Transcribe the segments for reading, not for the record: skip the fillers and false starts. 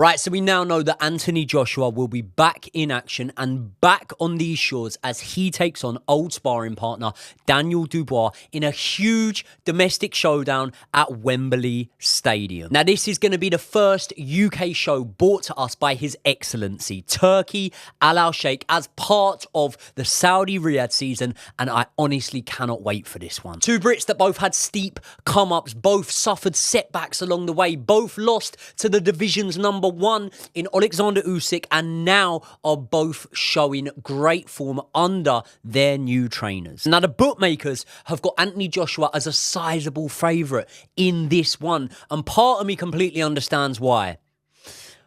Right, so we now know that Anthony Joshua will be back in action and back on these shores as he takes on old sparring partner Daniel Dubois in a huge domestic showdown at Wembley Stadium. Now, this is going to be the first UK show brought to us by His Excellency Turki Al Sheikh as part of the Saudi Riyadh season, and I honestly cannot wait for this one. Two Brits that both had steep come-ups, both suffered setbacks along the way, both lost to the division's number one in Alexander Usyk, and now are both showing great form under their new trainers. Now, the bookmakers have got Anthony Joshua as a sizable favourite in this one, and part of me completely understands why.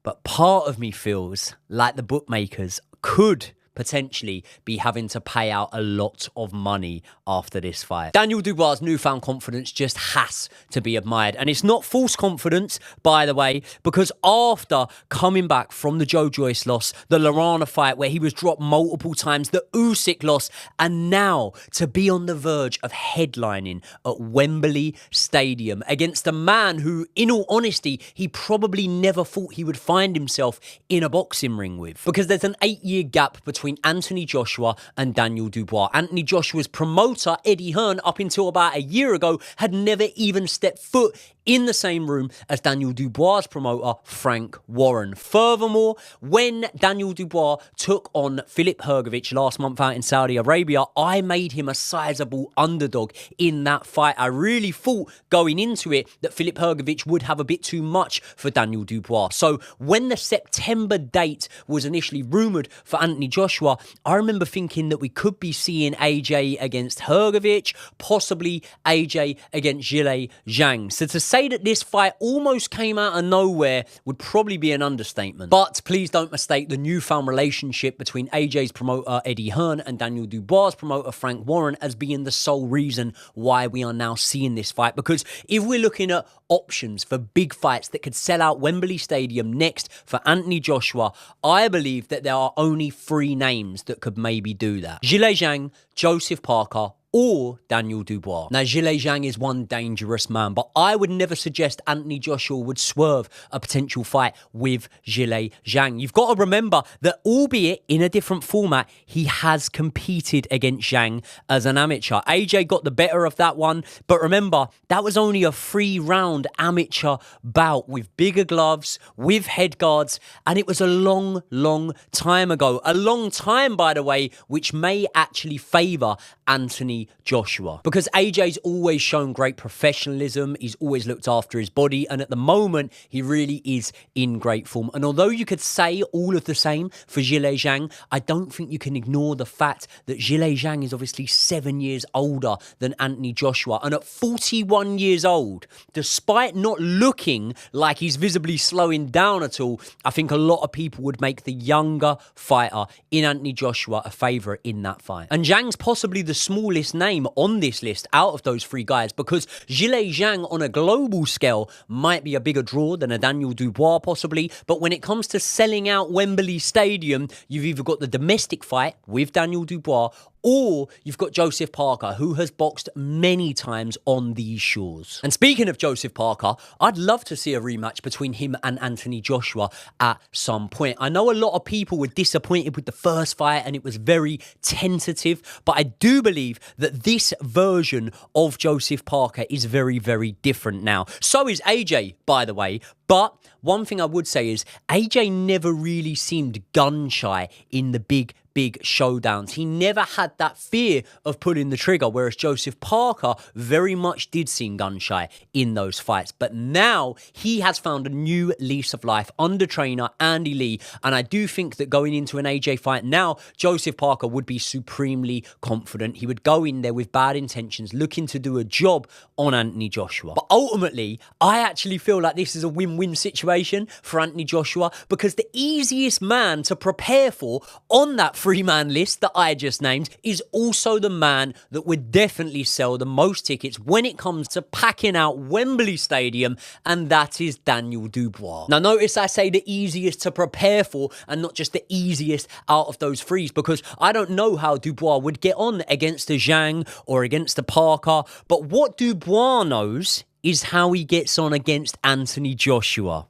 But part of me feels like the bookmakers could potentially be having to pay out a lot of money after this fight. Daniel Dubois' newfound confidence just has to be admired. And it's not false confidence, by the way, because after coming back from the Joe Joyce loss, the Lorana fight where he was dropped multiple times, the Usyk loss, and now to be on the verge of headlining at Wembley Stadium against a man who, in all honesty, he probably never thought he would find himself in a boxing ring with. Because there's an 8-year gap between Anthony Joshua and Daniel Dubois. Anthony Joshua's promoter, Eddie Hearn, up until about a year ago, had never even stepped foot in the same room as Daniel Dubois' promoter, Frank Warren. Furthermore, when Daniel Dubois took on Filip Hrgović last month out in Saudi Arabia, I made him a sizable underdog in that fight. I really thought going into it that Filip Hrgović would have a bit too much for Daniel Dubois. So when the September date was initially rumoured for Anthony Joshua, I remember thinking that we could be seeing AJ against Hrgović, possibly AJ against Zhilei Zhang. So to say that this fight almost came out of nowhere would probably be an understatement. But please don't mistake the newfound relationship between AJ's promoter Eddie Hearn and Daniel Dubois' promoter Frank Warren as being the sole reason why we are now seeing this fight. Because if we're looking at options for big fights that could sell out Wembley Stadium next for Anthony Joshua, I believe that there are only 3 names that could maybe do that: Zhilei Zhang, Joseph Parker, or Daniel Dubois. Now, Zhilei Zhang is one dangerous man, but I would never suggest Anthony Joshua would swerve a potential fight with Zhilei Zhang. You've got to remember that, albeit in a different format, he has competed against Zhang as an amateur. AJ got the better of that one, but remember, that was only a 3-round amateur bout with bigger gloves, with head guards, and it was a long, long time ago. A long time, by the way, which may actually favour Anthony Joshua, because AJ's always shown great professionalism, he's always looked after his body, and at the moment he really is in great form. And although you could say all of the same for Zhilei Zhang, I don't think you can ignore the fact that Zhilei Zhang is obviously 7 years older than Anthony Joshua, and at 41 years old, despite not looking like he's visibly slowing down at all, I think a lot of people would make the younger fighter in Anthony Joshua a favourite in that fight. And Zhang's possibly the smallest name on this list out of those 3 guys, because Zhilei Zhang on a global scale might be a bigger draw than a Daniel Dubois possibly, but when it comes to selling out Wembley Stadium, you've either got the domestic fight with Daniel Dubois, or you've got Joseph Parker, who has boxed many times on these shores. And speaking of Joseph Parker, I'd love to see a rematch between him and Anthony Joshua at some point. I know a lot of people were disappointed with the first fight and it was very tentative, but I do believe that this version of Joseph Parker is very, very different now. So is AJ, by the way. But one thing I would say is AJ never really seemed gun-shy in the big showdowns. He never had that fear of pulling the trigger, whereas Joseph Parker very much did seem gun-shy in those fights. But now he has found a new lease of life under trainer Andy Lee, and I do think that going into an AJ fight now, Joseph Parker would be supremely confident. He would go in there with bad intentions, looking to do a job on Anthony Joshua. But ultimately, I actually feel like this is a win-win situation for Anthony Joshua, because the easiest man to prepare for on that 3-man list that I just named is also the man that would definitely sell the most tickets when it comes to packing out Wembley Stadium, and that is Daniel Dubois. Now notice I say the easiest to prepare for and not just the easiest out of those 3s, because I don't know how Dubois would get on against a Zhang or against a Parker, but what Dubois knows is how he gets on against Anthony Joshua.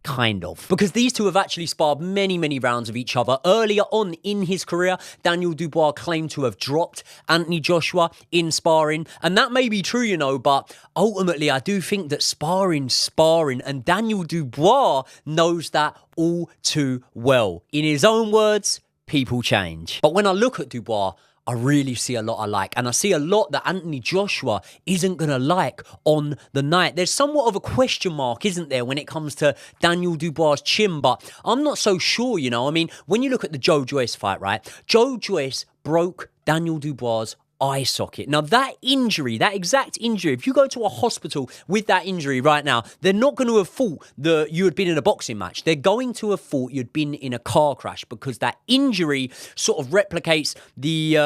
Kind of. Because these two have actually sparred many, many rounds of each other. Earlier on in his career, Daniel Dubois claimed to have dropped Anthony Joshua in sparring. And that may be true, you know, but ultimately I do think that sparring. And Daniel Dubois knows that all too well. In his own words, people change. But when I look at Dubois, I really see a lot I like. And I see a lot that Anthony Joshua isn't going to like on the night. There's somewhat of a question mark, isn't there, when it comes to Daniel Dubois' chin? But I'm not so sure, you know. I mean, when you look at the Joe Joyce fight, right? Joe Joyce broke Daniel Dubois' eye socket. Now, that injury, that exact injury, if you go to a hospital with that injury right now, they're not going to have thought that you had been in a boxing match. They're going to have thought you'd been in a car crash, because that injury sort of replicates the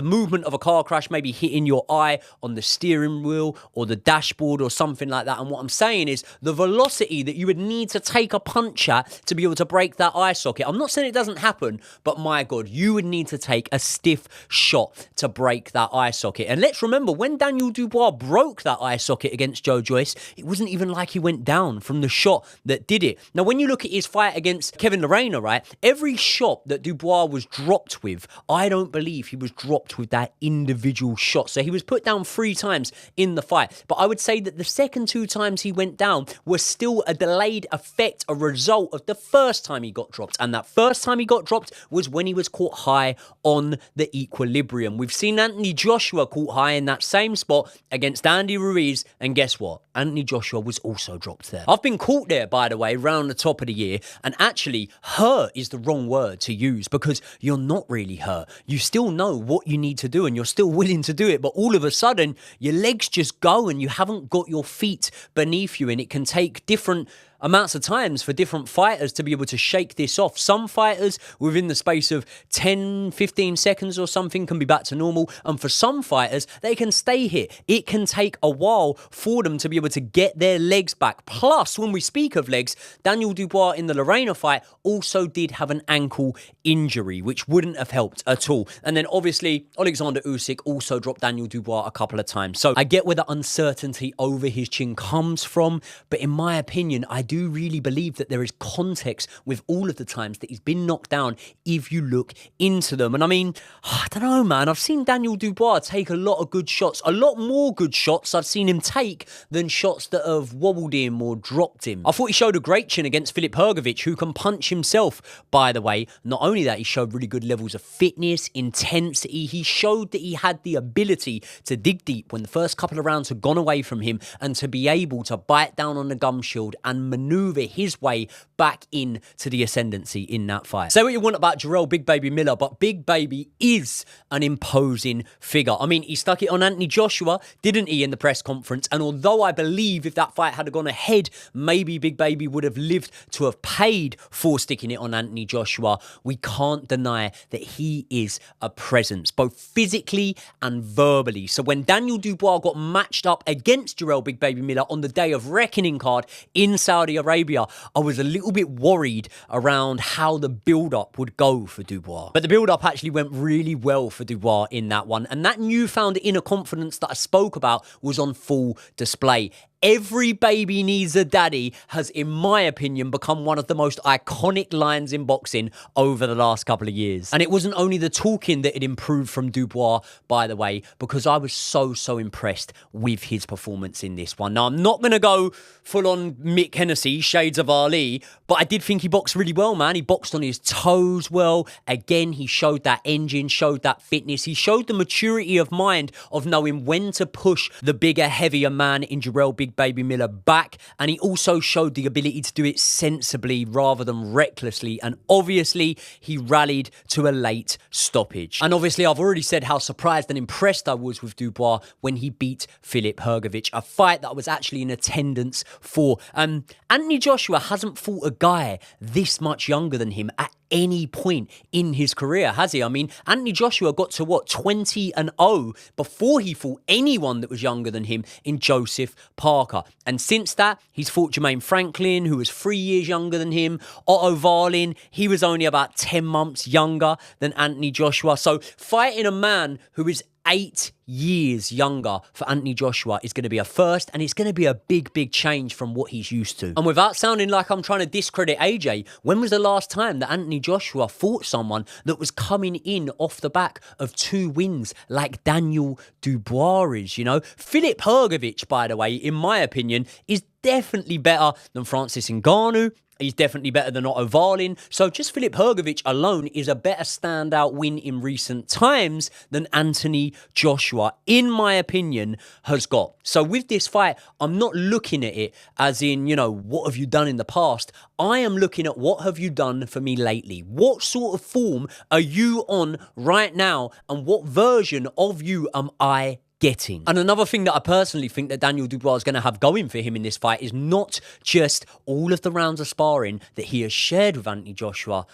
movement of a car crash, maybe hitting your eye on the steering wheel or the dashboard or something like that. And what I'm saying is the velocity that you would need to take a punch at to be able to break that eye socket. I'm not saying it doesn't happen, but my God, you would need to take a stiff shot to break that eye socket. And let's remember, when Daniel Dubois broke that eye socket against Joe Joyce, it wasn't even like he went down from the shot that did it. Now, when you look at his fight against Kevin Lerena, right, every shot that Dubois was dropped with, I don't believe he was dropped with that individual shot. So he was put down 3 times in the fight. But I would say that the second 2 times he went down was still a delayed effect, a result of the first time he got dropped. And that first time he got dropped was when he was caught high on the equilibrium. We've seen Anthony Joshua caught high in that same spot against Andy Ruiz, and guess what? Anthony Joshua was also dropped there. I've been caught there, by the way, round the top of the year, and actually, hurt is the wrong word to use, because you're not really hurt. You still know what you need to do, and you're still willing to do it, but all of a sudden, your legs just go, and you haven't got your feet beneath you, and it can take different amounts of times for different fighters to be able to shake this off. Some fighters, within the space of 10, 15 seconds or something, can be back to normal. And for some fighters, they can stay here. It can take a while for them to be able to get their legs back. Plus, when we speak of legs, Daniel Dubois in the Lerena fight also did have an ankle injury, which wouldn't have helped at all. And then obviously, Alexander Usyk also dropped Daniel Dubois a couple of times. So I get where the uncertainty over his chin comes from, but in my opinion, I do really believe that there is context with all of the times that he's been knocked down if you look into them. And I mean, I don't know, man. I've seen Daniel Dubois take a lot of good shots, a lot more good shots I've seen him take than shots that have wobbled him or dropped him. I thought he showed a great chin against Filip Hrgović, who can punch himself, by the way. Not only that, he showed really good levels of fitness, intensity. He showed that he had the ability to dig deep when the first couple of rounds had gone away from him, and to be able to bite down on the gum shield and maneuver his way back into the ascendancy in that fight. Say what you want about Jarrell Big Baby Miller, but Big Baby is an imposing figure. I mean, he stuck it on Anthony Joshua, didn't he, in the press conference? And although I believe if that fight had gone ahead, maybe Big Baby would have lived to have paid for sticking it on Anthony Joshua, we can't deny that he is a presence, both physically and verbally. So when Daniel Dubois got matched up against Jarrell Big Baby Miller on the day of reckoning card in Saudi Arabia, I was a little bit worried around how the build-up would go for Dubois. But the build-up actually went really well for Dubois in that one, and that newfound inner confidence that I spoke about was on full display. Every baby needs a daddy has, in my opinion, become one of the most iconic lines in boxing over the last couple of years. And it wasn't only the talking that had improved from Dubois, by the way, because I was so impressed with his performance in this one. Now, I'm not going to go full-on Mick Hennessy, shades of Ali, but I did think he boxed really well, man. He boxed on his toes well. Again, he showed that engine, showed that fitness. He showed the maturity of mind of knowing when to push the bigger, heavier man in Jarrell Big Baby Miller back, and he also showed the ability to do it sensibly rather than recklessly, and obviously he rallied to a late stoppage. And obviously I've already said how surprised and impressed I was with Dubois when he beat Filip Hrgović, a fight that I was actually in attendance for. Anthony Joshua hasn't fought a guy this much younger than him at any point in his career, has he? I mean, Anthony Joshua got to 20-0 before he fought anyone that was younger than him in Joseph Parker. And since that, he's fought Jermaine Franklin, who was 3 years younger than him. Otto Wallin, he was only about 10 months younger than Anthony Joshua. So fighting a man who is 8 years younger for Anthony Joshua is going to be a first, and it's going to be a big, big change from what he's used to. And without sounding like I'm trying to discredit AJ, when was the last time that Anthony Joshua fought someone that was coming in off the back of 2 wins like Daniel Dubois is, you know? Filip Hrgović, by the way, in my opinion, is definitely better than Francis Ngannou. He's definitely better than Otto Wallin. So just Filip Hrgović alone is a better standout win in recent times than Anthony Joshua, in my opinion, has got. So with this fight, I'm not looking at it as in, you know, what have you done in the past? I am looking at what have you done for me lately? What sort of form are you on right now? And what version of you am I getting? And another thing that I personally think that Daniel Dubois is going to have going for him in this fight is not just all of the rounds of sparring that he has shared with Anthony Joshua,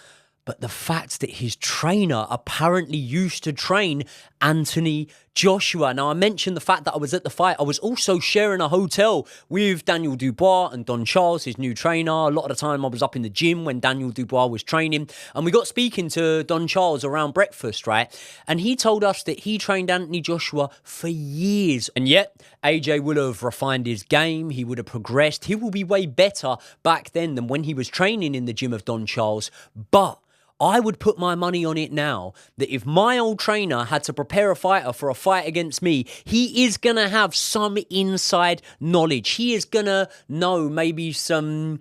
but the fact that his trainer apparently used to train Anthony Joshua. Now, I mentioned the fact that I was at the fight. I was also sharing a hotel with Daniel Dubois and Don Charles, his new trainer. A lot of the time I was up in the gym when Daniel Dubois was training. And we got speaking to Don Charles around breakfast, right? And he told us that he trained Anthony Joshua for years. And yet, AJ will have refined his game. He would have progressed. He will be way better back then than when he was training in the gym of Don Charles. But I would put my money on it now that if my old trainer had to prepare a fighter for a fight against me, he is going to have some inside knowledge. He is going to know maybe some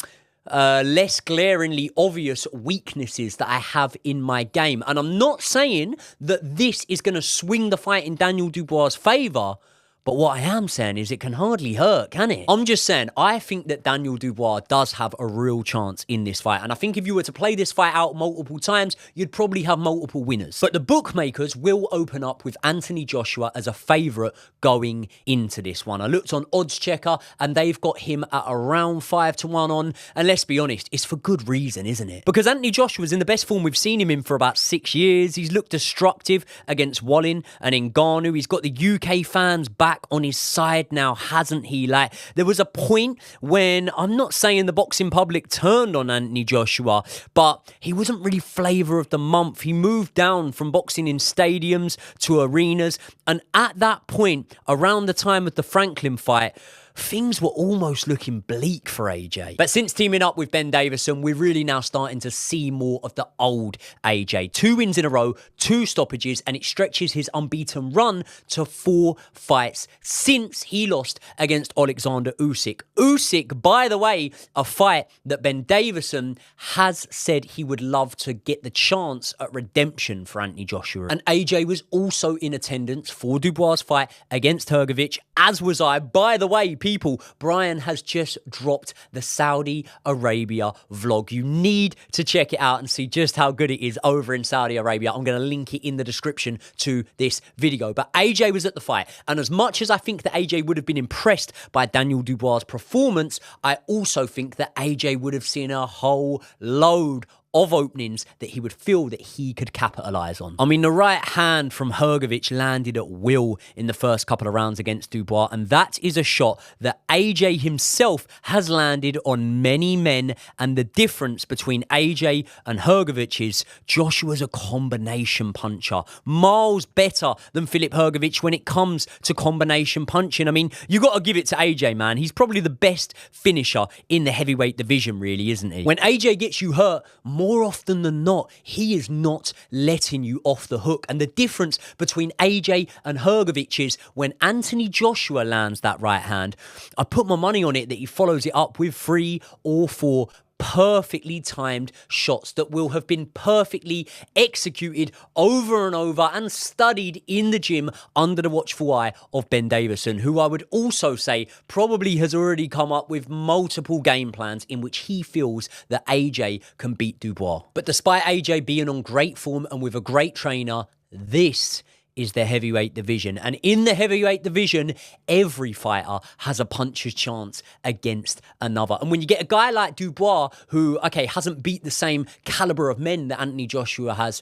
less glaringly obvious weaknesses that I have in my game. And I'm not saying that this is going to swing the fight in Daniel Dubois' favour, but what I am saying is it can hardly hurt, can it? I'm just saying, I think that Daniel Dubois does have a real chance in this fight. And I think if you were to play this fight out multiple times, you'd probably have multiple winners. But the bookmakers will open up with Anthony Joshua as a favourite going into this one. I looked on Odds Checker and they've got him at around 5-1 on. And let's be honest, it's for good reason, isn't it? Because Anthony Joshua's in the best form we've seen him in for about 6 years. He's looked destructive against Wallin and Ngannou. He's got the UK fans back on his side now, hasn't he? Like, there was a point when, I'm not saying the boxing public turned on Anthony Joshua, but he wasn't really flavour of the month. He moved down from boxing in stadiums to arenas, and at that point, around the time of the Franklin fight, things were almost looking bleak for AJ. But since teaming up with Ben Davison, we're really now starting to see more of the old AJ. 2 wins in a row, 2 stoppages, and it stretches his unbeaten run to 4 fights since he lost against Alexander Usyk. Usyk, by the way, a fight that Ben Davison has said he would love to get the chance at redemption for Anthony Joshua. And AJ was also in attendance for Dubois' fight against Hrgović, as was I. By the way, people, Brian has just dropped the Saudi Arabia vlog. You need to check it out and see just how good it is over in Saudi Arabia. I'm going to link it in the description to this video. But AJ was at the fight, and as much as I think that AJ would have been impressed by Daniel Dubois' performance, I also think that AJ would have seen a whole load of openings that he would feel that he could capitalise on. I mean, the right hand from Hrgović landed at will in the first couple of rounds against Dubois, and that is a shot that AJ himself has landed on many men, and the difference between AJ and Hrgović is Joshua's a combination puncher, miles better than Filip Hrgović when it comes to combination punching. I mean, you got to give it to AJ, man. He's probably the best finisher in the heavyweight division, really, isn't he? When AJ gets you hurt, more often than not, he is not letting you off the hook. And the difference between AJ and Hrgović is when Anthony Joshua lands that right hand, I put my money on it that he follows it up with 3 or 4 perfectly timed shots that will have been perfectly executed over and over and studied in the gym under the watchful eye of Ben Davison, who I would also say probably has already come up with multiple game plans in which he feels that AJ can beat Dubois. But despite AJ being on great form and with a great trainer, this is the heavyweight division. And in the heavyweight division, every fighter has a puncher's chance against another. And when you get a guy like Dubois, who, okay, hasn't beat the same caliber of men that Anthony Joshua has,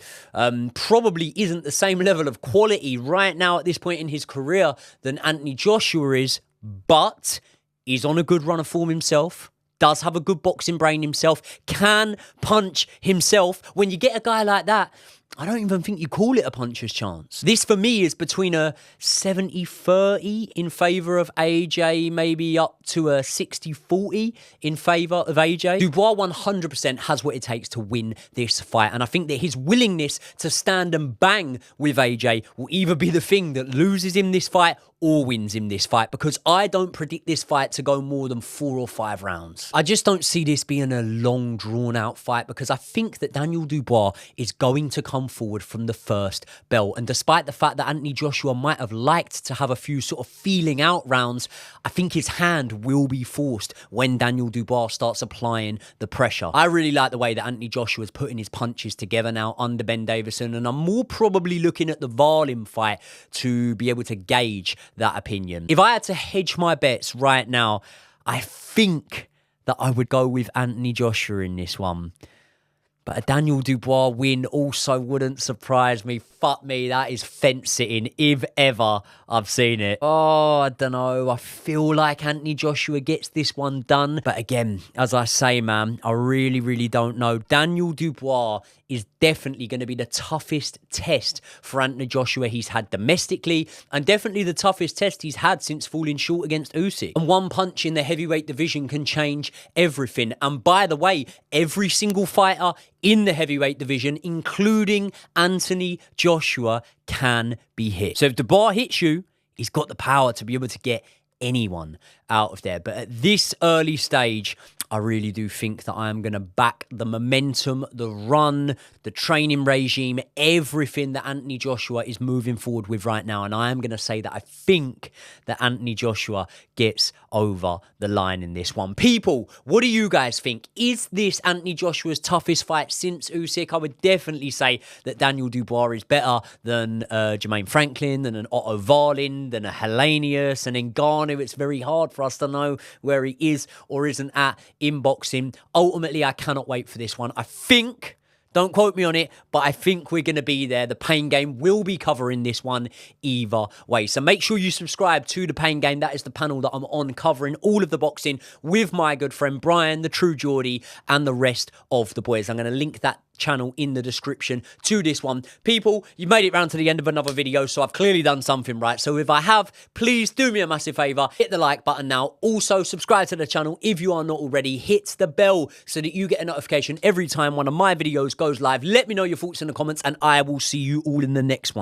probably isn't the same level of quality right now at this point in his career than Anthony Joshua is, but he's on a good run of form himself, does have a good boxing brain himself, can punch himself. When you get a guy like that, I don't even think you call it a puncher's chance. This, for me, is between a 70-30 in favour of AJ, maybe up to a 60-40 in favour of AJ. Dubois 100% has what it takes to win this fight, and I think that his willingness to stand and bang with AJ will either be the thing that loses him this fight or wins him this fight, because I don't predict this fight to go more than 4 or 5 rounds. I just don't see this being a long, drawn-out fight, because I think that Daniel Dubois is going to come forward from the first bell. And despite the fact that Anthony Joshua might have liked to have a few sort of feeling out rounds, I think his hand will be forced when Daniel Dubois starts applying the pressure. I really like the way that Anthony Joshua is putting his punches together now under Ben Davison, and I'm more probably looking at the Varlin fight to be able to gauge that opinion. If I had to hedge my bets right now, I think that I would go with Anthony Joshua in this one. But a Daniel Dubois win also wouldn't surprise me. Fuck me, that is fence sitting, if ever I've seen it. Oh, I don't know. I feel like Anthony Joshua gets this one done. But again, as I say, man, I really, really don't know. Daniel Dubois is definitely going to be the toughest test for Anthony Joshua he's had domestically, and definitely the toughest test he's had since falling short against Usyk. And one punch in the heavyweight division can change everything. And by the way, every single fighter in the heavyweight division, including Anthony Joshua, can be hit. So if Dubois hits you, he's got the power to be able to get anyone out of there. But at this early stage, I really do think that I am going to back the momentum, the run, the training regime, everything that Anthony Joshua is moving forward with right now. And I am going to say that I think that Anthony Joshua gets over the line in this one. People, what do you guys think? Is this Anthony Joshua's toughest fight since Usyk? I would definitely say that Daniel Dubois is better than Jermaine Franklin, than an Otto Varlin, than a Helenius, and in Ngannou. It's very hard for us to know where he is or isn't at in boxing. Ultimately, I cannot wait for this one. I think, don't quote me on it, but I think we're going to be there. The Pain Game will be covering this one either way. So make sure you subscribe to The Pain Game. That is the panel that I'm on, covering all of the boxing with my good friend Brian, the True Geordie, and the rest of the boys. I'm going to link that channel in the description to this one. People, you made it round to the end of another video, so I've clearly done something right. So if I have, please do me a massive favour, hit the like button now. Also, subscribe to the channel if you are not already. Hit the bell so that you get a notification every time one of my videos goes live. Let me know your thoughts in the comments, and I will see you all in the next one.